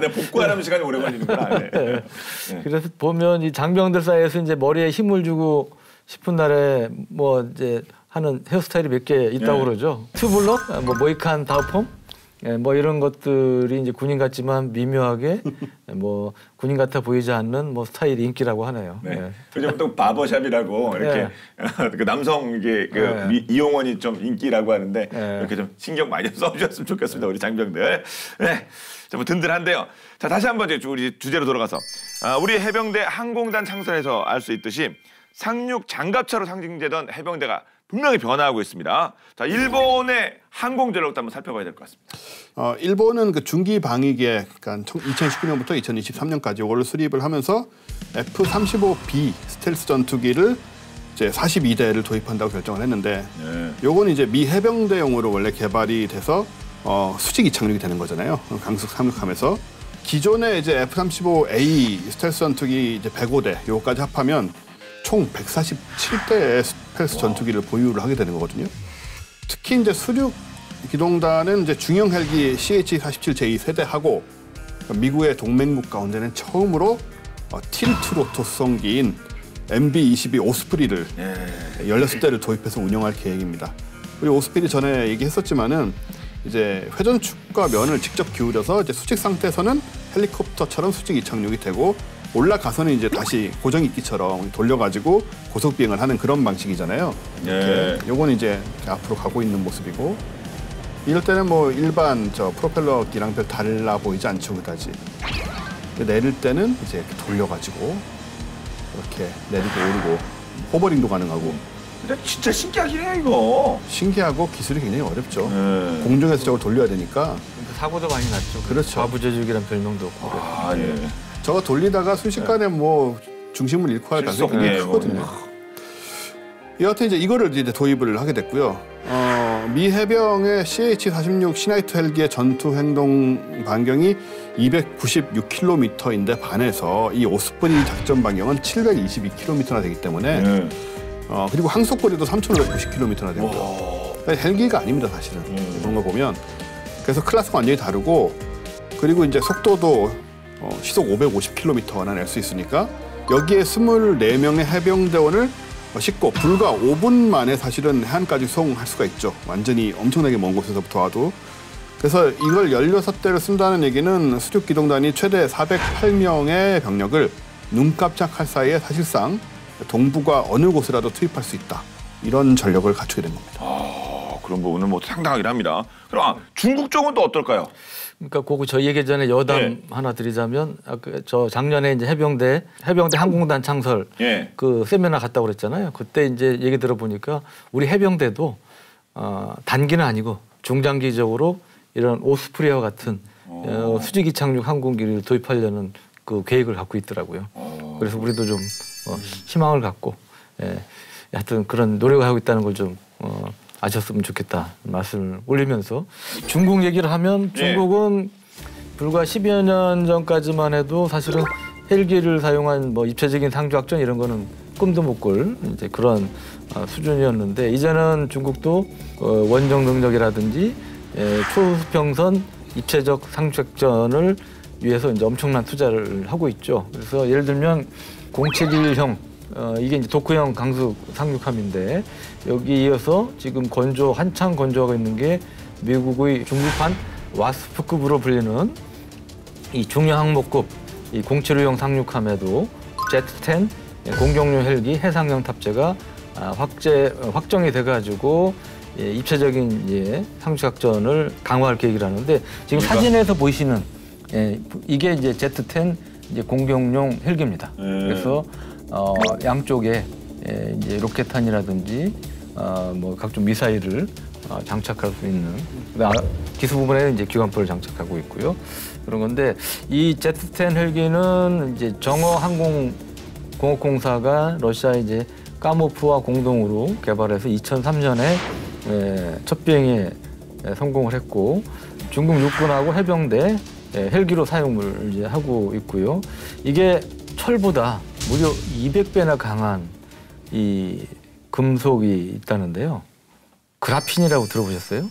네, 복구하려면 시간이 오래 걸리는구나. 네. 네. 그래서 보면 이 장병들 사이에서 이제 머리에 힘을 주고 싶은 날에 뭐 이제 하는 헤어스타일이 몇 개 있다고 네. 그러죠. 투블럭, 뭐 모이칸 다우폼, 뭐 이런 것들이 이제 군인 같지만 미묘하게 뭐 군인 같아 보이지 않는 뭐 스타일이 인기라고 하네요. 네. 네. 요즘 또 바버샵이라고 이렇게 그 남성 이게 그 이용원이 좀 인기라고 하는데 이렇게 좀 신경 많이 써주셨으면 좋겠습니다, 우리 장병들. 네, 좀 든든한데요. 자, 다시 한번 이제 우리 주제로 돌아가서 우리 해병대 항공단 창설에서 알 수 있듯이 상륙 장갑차로 상징되던 해병대가 분명히 변화하고 있습니다. 자, 일본의 항공 전력도 한번 살펴봐야 될 것 같습니다. 일본은 그 중기 방위계, 그러니까 2019년부터 2023년까지 이걸 수립을 하면서 F-35B 스텔스 전투기를 이제 42대를 도입한다고 결정을 했는데, 요건 이제 미 해병대용으로 원래 개발이 돼서 수직 이착륙이 되는 거잖아요. 강습 상륙하면서 기존의 이제 F-35A 스텔스 전투기 이제 105대 요거까지 합하면 총 147대의 스텔스 전투기를 보유를 하게 되는 거거든요. 특히 이제 수륙 기동단은 이제 중형 헬기 CH-47J 세대하고 미국의 동맹국 가운데는 처음으로 틸트 로토 수송기인 MB-22 오스프리를 16대를 도입해서 운영할 계획입니다. 우리 오스프리 전에 얘기했었지만은 이제 회전축과 면을 직접 기울여서 이제 수직 상태에서는 헬리콥터처럼 수직 이착륙이 되고 올라가서는 이제 다시 고정익기처럼 돌려가지고 고속 비행을 하는 그런 방식이잖아요. 요건 이제 앞으로 가고 있는 모습이고, 이럴 때는 뭐 일반 저 프로펠러기랑 별 달라 보이지 않죠, 그다지. 내릴 때는 이제 이렇게 돌려가지고 이렇게 내리고 오르고 호버링도 가능하고. 근데 진짜 신기하긴 해요, 이거. 신기하고 기술이 굉장히 어렵죠. 공중에서 저걸 돌려야 되니까. 사고도 많이 났죠. 그렇죠. 과부제죽이라는 별명도 없고. 저거 돌리다가 순식간에 뭐 중심을 잃고 할 가능성이 굉장히 크거든요. 여하튼 이제 이거를 이제 도입을 하게 됐고요. 미 해병의 CH-46 시나이트 헬기의 전투 행동 반경이 296km인데 반해서 이 오스프리 작전 반경은 722km나 되기 때문에 그리고 항속거리도 3,590km나 됩니다. 헬기가 아닙니다, 사실은. 그런 거 보면. 그래서 클래스가 완전히 다르고, 그리고 이제 속도도 시속 550km나 낼 수 있으니까 여기에 24명의 해병대원을 싣고 불과 5분 만에 사실은 해안까지 수송할 수가 있죠. 완전히 엄청나게 먼 곳에서부터 와도. 그래서 이걸 16대를 쓴다는 얘기는 수륙기동단이 최대 408명의 병력을 눈 깜짝할 사이에 사실상 동북아 어느 곳이라도 투입할 수 있다. 이런 전력을 갖추게 된 겁니다. 그런 부분은 뭐 상당하긴 합니다. 그럼 중국 쪽은 또 어떨까요? 그러니까 그거 저 얘기 전에 여담 하나 드리자면 저 작년에 이제 해병대 항공단 창설 그 세미나 갔다고 그랬잖아요. 그때 이제 얘기 들어보니까 우리 해병대도 단기는 아니고 중장기적으로 이런 오스프리와 같은 수직 이착륙 항공기를 도입하려는 그 계획을 갖고 있더라고요. 그래서 우리도 좀 희망을 갖고 하여튼 그런 노력을 하고 있다는 걸 좀 아셨으면 좋겠다 말씀을 올리면서, 중국 얘기를 하면 중국은 불과 10여 년 전까지만 해도 사실은 헬기를 사용한 뭐 입체적인 상주작전 이런 거는 꿈도 못 꿀 이제 그런 수준이었는데, 이제는 중국도 원정 능력이라든지 초수평선 입체적 상주작전을 위해서 이제 엄청난 투자를 하고 있죠. 그래서 예를 들면 071형 이게 이제 도크형 강수 상륙함인데, 여기 이어서 지금 한창 건조하고 있는 게 미국의 중국판 와스프급으로 불리는 이 중형 항목급 이 075형 상륙함에도 Z-10 공격용 헬기 해상형 탑재가 확정이 돼가지고 입체적인 상륙작전을 강화할 계획이라는데, 지금 사진에서 보이시는 이게 이제 Z-10 이제 공격용 헬기입니다. 그래서 양쪽에 이제 로켓탄이라든지 뭐 각종 미사일을 장착할 수 있는, 기수 부분에 이제 기관포를 장착하고 있고요. 그런 건데, 이 Z-10 헬기는 이제 정어항공공업공사가 러시아 이제 까모프와 공동으로 개발해서 2003년에 첫 비행에 성공을 했고, 중국 육군하고 해병대 헬기로 사용을 이제 하고 있고요. 이게 철보다 무려 200배나 강한 이 금속이 있다는데요. 그라핀이라고 들어보셨어요?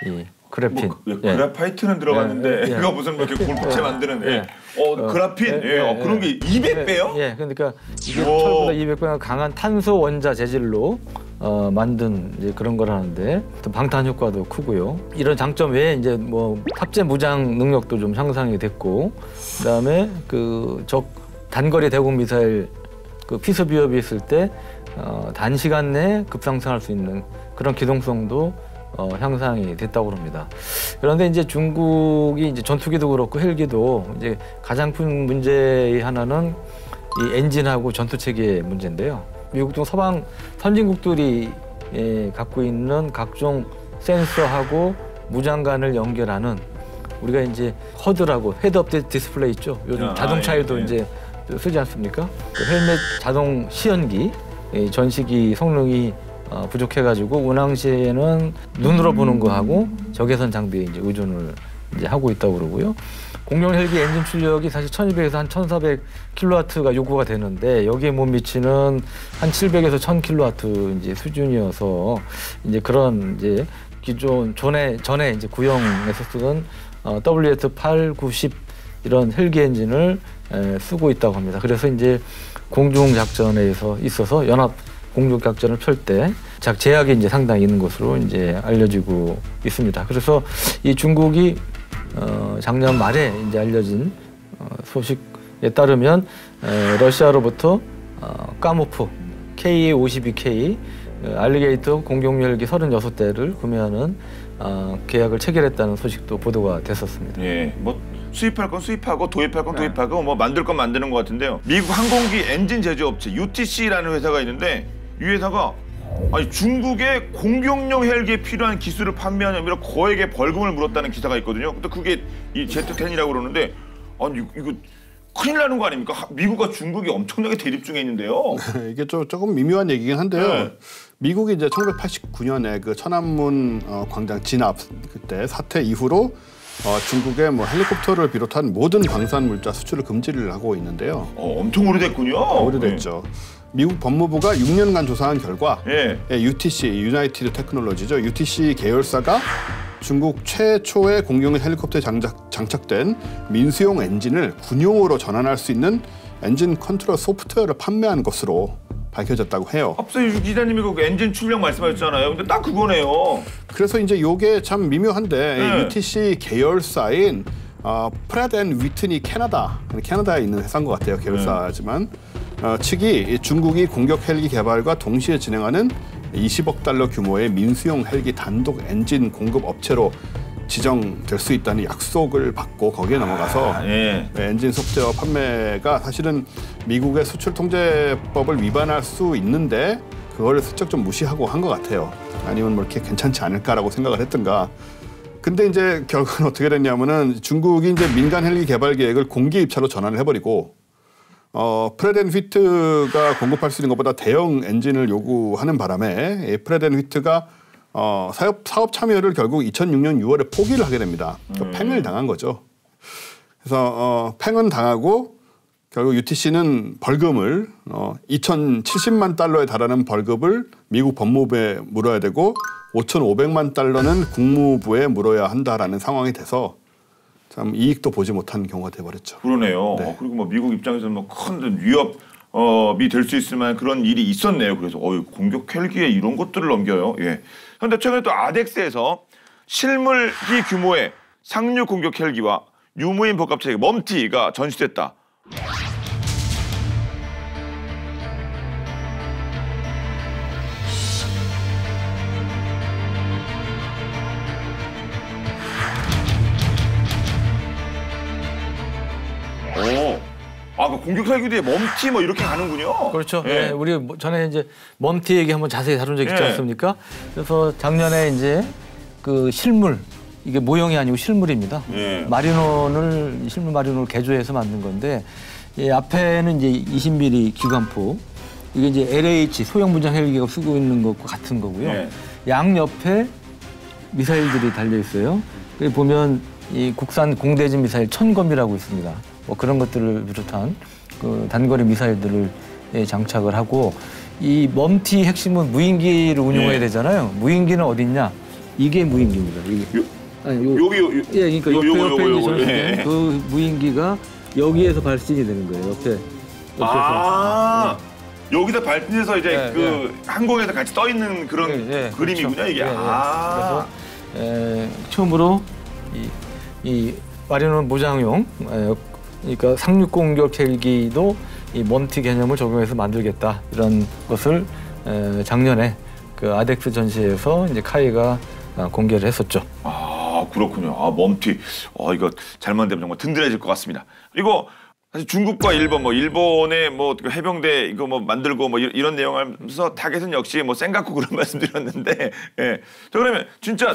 이 그래핀. 그래파이트는 들어갔는데 이거 무슨 뭐 이렇게 골프채 만드는 그라핀 그런 게 200배요? 예, 그러니까 이게 철보다 200배가 강한 탄소 원자 재질로 만든 이제 그런 거라는데 또 방탄 효과도 크고요. 이런 장점 외에 이제 뭐 탑재 무장 능력도 좀 향상이 됐고, 그다음에 그 적 단거리 대공 미사일 그 피서 비협이 있을 때 단시간 내에 급상승할 수 있는 그런 기동성도 향상이 됐다고 합니다. 그런데 이제 중국이 이제 전투기도 그렇고 헬기도 이제 가장 큰 문제의 하나는 이 엔진하고 전투 체계의 문제인데요. 미국 등 서방 선진국들이 갖고 있는 각종 센서하고 무장관을 연결하는 우리가 이제 허드라고 헤드업 디스플레이 있죠. 요즘 자동차에도 이제 쓰지 않습니까? 그 헬멧 자동 시연기, 전시기 성능이 부족해가지고 운항 시에는 눈으로 보는 거하고 적외선 장비에 이제 의존을 이제 하고 있다고 그러고요. 공룡 헬기 엔진 출력이 사실 1200에서 한 1400kW가 요구가 되는데 여기에 못 미치는 한 700에서 1000kW 이제 수준이어서 이제 그런 이제 기존 전에 이제 구형에서 쓰던 WS8, 90 이런 헬기 엔진을 쓰고 있다고 합니다. 그래서 이제 공중 작전에 있어서 연합 공중 작전을 펼 때 제약이 이제 상당히 있는 것으로 이제 알려지고 있습니다. 그래서 이 중국이 작년 말에 이제 알려진 소식에 따르면 러시아로부터 까모프 KA-52K 알리게이터 공격 헬기 36대를 구매하는 계약을 체결했다는 소식도 보도가 됐었습니다. 예, 뭐 수입할 건 수입하고 도입할 건 도입하고 뭐 만들 건 만드는 것 같은데요. 미국 항공기 엔진 제조업체 UTC라는 회사가 있는데 이 회사가 중국의 공격용 헬기에 필요한 기술을 판매하는 의미로 거액의 벌금을 물었다는 기사가 있거든요. 근데 그게 이 Z10이라고 그러는데 이거 큰일 나는 거 아닙니까? 미국과 중국이 엄청나게 대립 중에 있는데요. 이게 조금 미묘한 얘기긴 한데요. 네. 미국이 이제 1989년에 그 천안문 광장 진압 그때 사태 이후로 중국의 뭐 헬리콥터를 비롯한 모든 방산 물자 수출을 금지를 하고 있는데요. 엄청 오래됐군요. 오래됐죠. 미국 법무부가 6년간 조사한 결과 UTC, 유나이티드 테크놀로지죠. UTC 계열사가 중국 최초의 공룡 헬리콥터에 장착된 민수용 엔진을 군용으로 전환할 수 있는 엔진 컨트롤 소프트웨어를 판매한 것으로 밝혀졌다고 해요. 앞서 유 기자님이 그 엔진 출력 말씀하셨잖아요. 근데 딱 그거네요. 그래서 이제 이게 참 미묘한데 UTC 계열사인 프렛 앤 위트니 캐나다에 있는 회사인 것 같아요. 계열사지만 측이 중국이 공격 헬기 개발과 동시에 진행하는 20억 달러 규모의 민수용 헬기 단독 엔진 공급 업체로 지정될 수 있다는 약속을 받고 거기에 넘어가서 엔진 소프트웨어 판매가 사실은 미국의 수출 통제법을 위반할 수 있는데 그거를 슬쩍 좀 무시하고 한 것 같아요. 아니면 뭐 이렇게 괜찮지 않을까라고 생각을 했던가. 근데 이제 결국은 어떻게 됐냐면은 중국이 이제 민간 헬기 개발 계획을 공개 입찰로 전환을 해버리고 프렛 앤 휘트가 공급할 수 있는 것보다 대형 엔진을 요구하는 바람에 프렛 앤 휘트가 사업 참여를 결국 2006년 6월에 포기를 하게 됩니다. 팽을 당한 거죠. 그래서 팽은 당하고 결국 UTC는 벌금을 2,070만 달러에 달하는 벌금을 미국 법무부에 물어야 되고 5,500만 달러는 국무부에 물어야 한다라는 상황이 돼서 참 이익도 보지 못한 경우가 돼버렸죠. 그러네요. 그리고 뭐 미국 입장에서는 뭐 큰 위협이 될 수 있을 만한 그런 일이 있었네요. 그래서 공격 헬기에 이런 것들을 넘겨요. 그런데 최근에 또 아덱스에서 실물기 규모의 상륙 공격 헬기와 유무인 복합체계 멈티가 전시됐다. 그 공격 헬기에 멈티 뭐 이렇게 가는군요. 그렇죠. 우리 전에 이제 멈티 얘기 한번 자세히 다룬 적 있지 않습니까? 그래서 작년에 이제 그 실물 이게 모형이 아니고 실물입니다. 실물 마리논을 개조해서 만든 건데 앞에는 이제 20mm 기관포 이게 이제 LH 소형 분장 헬기가 쓰고 있는 것과 같은 거고요. 양 옆에 미사일들이 달려 있어요. 여기 보면 이 국산 공대진 미사일 천검이라고 있습니다. 뭐 그런 것들을 비롯한 그 단거리 미사일들을 장착을 하고 이 멈티 핵심은 무인기를 운용해야 되잖아요. 무인기는 어디 있냐? 이게 무인기입니다. 이게. 여기 예, 그러니까 옆에 있는 그 무인기가 여기에서 발진이 되는 거예요. 옆에서. 여기다 발진해서 이제 항공에서 같이 떠 있는 그런 그림이군요, 그렇죠. 이게. 그래서 처음으로 이 마리노 무장용, 그러니까 상륙 공격 헬기도 이 멈티 개념을 적용해서 만들겠다 이런 것을 작년에 그 아덱스 전시회에서 이제 카이가 공개를 했었죠. 그렇군요. 멈티. 이거 잘 만들면 정말 든든해질 것 같습니다. 그리고 사실 중국과 일본, 일본의 해병대 이거 만들고 이런 내용하면서 타겟은 역시 센가쿠 그런 말씀드렸는데, 예. 자, 그러면 진짜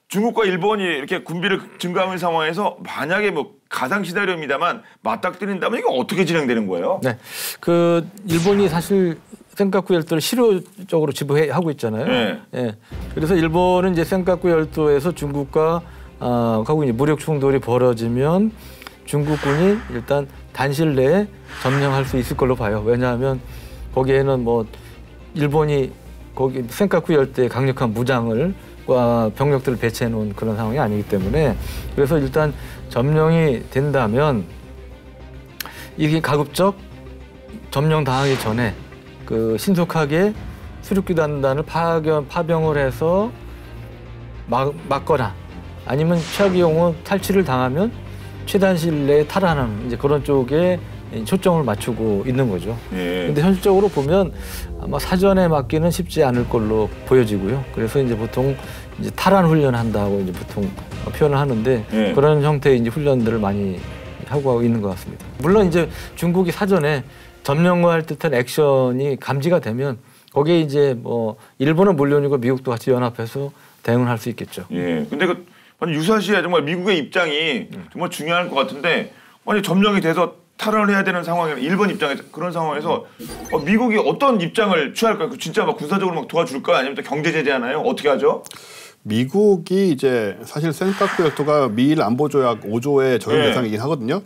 중국과 일본이 이렇게 군비를 증가하는 상황에서 만약에 가상 시나리오입니다만 맞닥뜨린다면 이거 어떻게 진행되는 거예요? 네, 그 일본이 사실 센카쿠 열도를 실효적으로 지배하고 있잖아요. 네. 예. 그래서 일본은 이제 센카쿠 열도에서 중국과 하고 이제 무력 충돌이 벌어지면 중국군이 일단 단실 내에 점령할 수 있을 걸로 봐요. 왜냐하면 거기에는 일본이 거기 센카쿠 열대에 강력한 무장을 병력들을 배치해 놓은 그런 상황이 아니기 때문에 그래서 일단 점령이 된다면 이게 가급적 점령 당하기 전에 그 신속하게 수륙기단단을 파병을 해서 막거나 아니면 최악의 경우 탈취를 당하면 최단실 내에 탈환하는 이제 그런 쪽에 초점을 맞추고 있는 거죠. 근데 현실적으로 보면 아마 사전에 막기는 쉽지 않을 걸로 보여지고요. 그래서 이제 보통 이제 탈환 훈련한다고 이제 보통 표현을 하는데 그런 형태의 이제 훈련들을 많이 하고 있는 것 같습니다. 물론 이제 중국이 사전에 점령할 듯한 액션이 감지가 되면 거기에 이제 일본은 물론이고 미국도 같이 연합해서 대응을 할 수 있겠죠. 예. 근데 유사시에 정말 미국의 입장이 정말 중요할 것 같은데 만약 점령이 돼서 탈환을 해야 되는 상황에 일본 입장에서 그런 상황에서 미국이 어떤 입장을 취할까요? 진짜 군사적으로 도와줄까 아니면 또 경제 제재하나요? 어떻게 하죠? 미국이 이제 사실 센카쿠 열도가 미일 안보조약 5조의 적용 대상이긴 하거든요.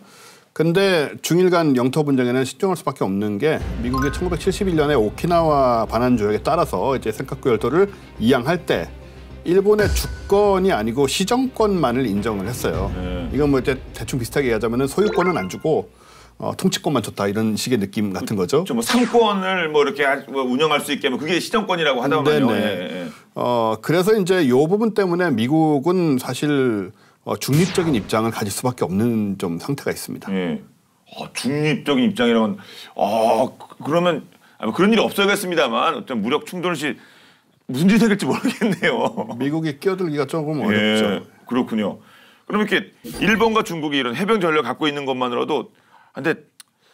근데 중일 간 영토 분쟁에는 신중할 수밖에 없는 게 미국이 1971년에 오키나와 반환 조약에 따라서 이제 센카쿠 열도를 이양할 때 일본의 주권이 아니고 시정권만을 인정을 했어요. 이건 이제 대충 비슷하게 얘기하자면은 소유권은 안 주고 통치권만 줬다 이런 식의 느낌 같은 거죠. 상권을 이렇게 운영할 수 있게 그게 시정권이라고 하다만요. 그래서 이제 이 부분 때문에 미국은 사실 중립적인 입장을 가질 수밖에 없는 좀 상태가 있습니다. 중립적인 입장이라면 그러면 그런 일이 없어야겠습니다만 어떤 무력 충돌 시 무슨 일이 생길지 모르겠네요. 미국이 끼어들기가 조금 어렵죠. 그렇군요. 그럼 이렇게 일본과 중국이 이런 해병 전력을 갖고 있는 것만으로도 근데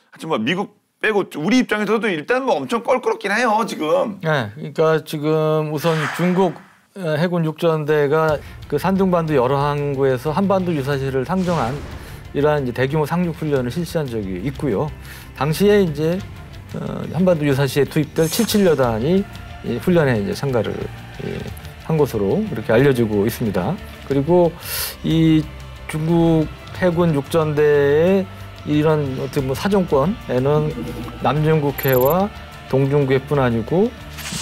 하여튼 미국 빼고 우리 입장에서도 일단 엄청 껄끄럽긴 해요 지금. 네, 그러니까 지금 우선 중국 해군 육전대가 그 산둥반도 여러 항구에서 한반도 유사시를 상정한 이러한 이제 대규모 상륙 훈련을 실시한 적이 있고요. 당시에 이제 한반도 유사시에 투입될 77여단이 훈련에 이제 참가를 한 것으로 그렇게 알려지고 있습니다. 그리고 이 중국 해군 육전대의 이런 어떤 사정권에는 남중국해와 동중국해뿐 아니고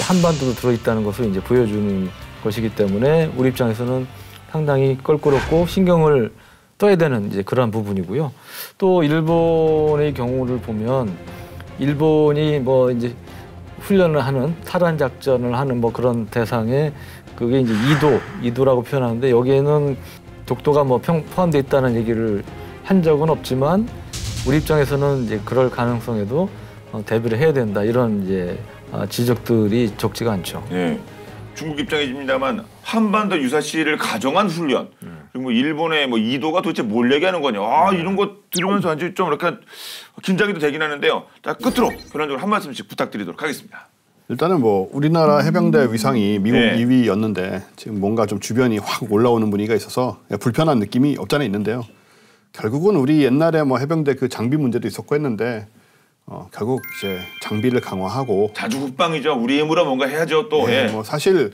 한반도도 들어있다는 것을 이제 보여주는 것이기 때문에 우리 입장에서는 상당히 껄끄럽고 신경을 떠야 되는 이제 그러한 부분이고요. 또 일본의 경우를 보면 일본이 이제 훈련을 하는 탈환 작전을 하는 그런 대상에 그게 이제 2도라고 표현하는데 여기에는 독도가 포함되어 있다는 얘기를 한 적은 없지만 우리 입장에서는 이제 그럴 가능성에도 대비를 해야 된다 이런 이제 지적들이 적지가 않죠. 중국 입장입니다만 한반도 유사시를 가정한 훈련 그리고 일본의 2도가 도대체 뭘 얘기하는 거냐 이런 거 들으면서 완전히 좀 이렇게 긴장이 되긴 하는데요. 자, 끝으로 변론적으로 한 말씀씩 부탁드리도록 하겠습니다. 일단은 우리나라 해병대 위상이 미국 2위였는데 지금 뭔가 좀 주변이 확 올라오는 분위기가 있어서 불편한 느낌이 없잖아 있는데요. 결국은 우리 옛날에 해병대 그 장비 문제도 있었고 했는데 결국 이제 장비를 강화하고 자주 국방이죠. 우리 힘으로 뭔가 해야죠 또. 사실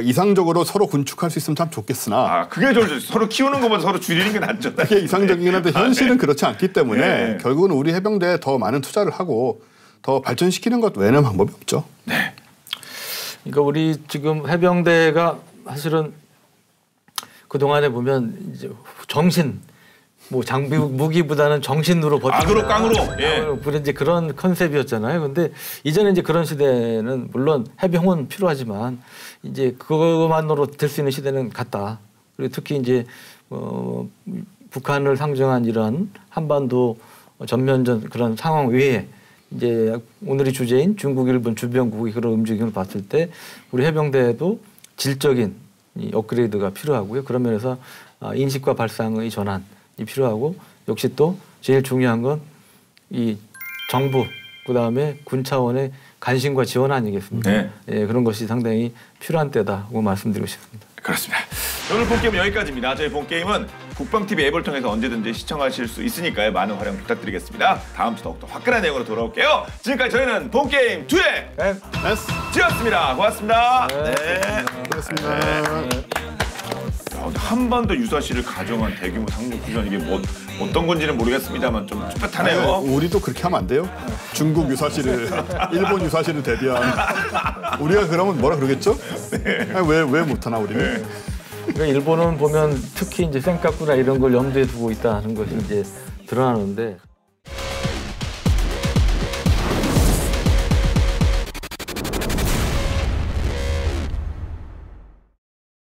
이상적으로 서로 군축할 수 있으면 참 좋겠으나 아, 그게 좋죠. 서로 키우는 것보다 서로 줄이는 게 낫죠. 그게 이상적이긴 한데 현실은 그렇지 않기 때문에 네. 결국은 우리 해병대에 더 많은 투자를 하고 더 발전시키는 것 외에는 방법이 없죠. 네. 그러니까 우리 지금 해병대가 사실은 그 동안에 보면 이제 정신 뭐 장비 무기보다는 정신으로 버티자. 악으로 깡으로. 예. 이제 그런 컨셉이었잖아요. 근데 이제는 이제 그런 시대는 물론 해병은 필요하지만 이제 그것만으로 될 수 있는 시대는 갔다. 그리고 특히 이제 북한을 상징한 이런 한반도 전면전 그런 상황 외에 이제 오늘의 주제인 중국, 일본 주변국의 그런 움직임을 봤을 때 우리 해병대에도 질적인 이 업그레이드가 필요하고요. 그런 면에서 인식과 발상의 전환이 필요하고 역시 또 제일 중요한 건 이 정부 그다음에 군 차원의 관심과 지원 아니겠습니까? 네. 예, 그런 것이 상당히 필요한 때다고 말씀드리고 싶습니다. 그렇습니다. 오늘 본게임 여기까지입니다. 저희 본게임은 국방TV 앱을 통해서 언제든지 시청하실 수 있으니까요. 많은 활용 부탁드리겠습니다. 다음 주 더욱더 화끈한 내용으로 돌아올게요. 지금까지 저희는 본게임 2의 지였습니다. 고맙습니다. 네. 그렇습니다. 한반도 유사시를 가정한 대규모 상륙훈련 이게 뭐 어떤 건지는 모르겠습니다만 좀 쭈뼛하네요. 우리도 그렇게 하면 안 돼요? 중국 유사시를 일본 유사시를 대비한 우리가 그러면 뭐라 그러겠죠? 왜 못하나 우리는? 그러니까 일본은 보면 특히 이제 센카쿠나 이런 걸 염두에 두고 있다는 것이 이제 드러나는데.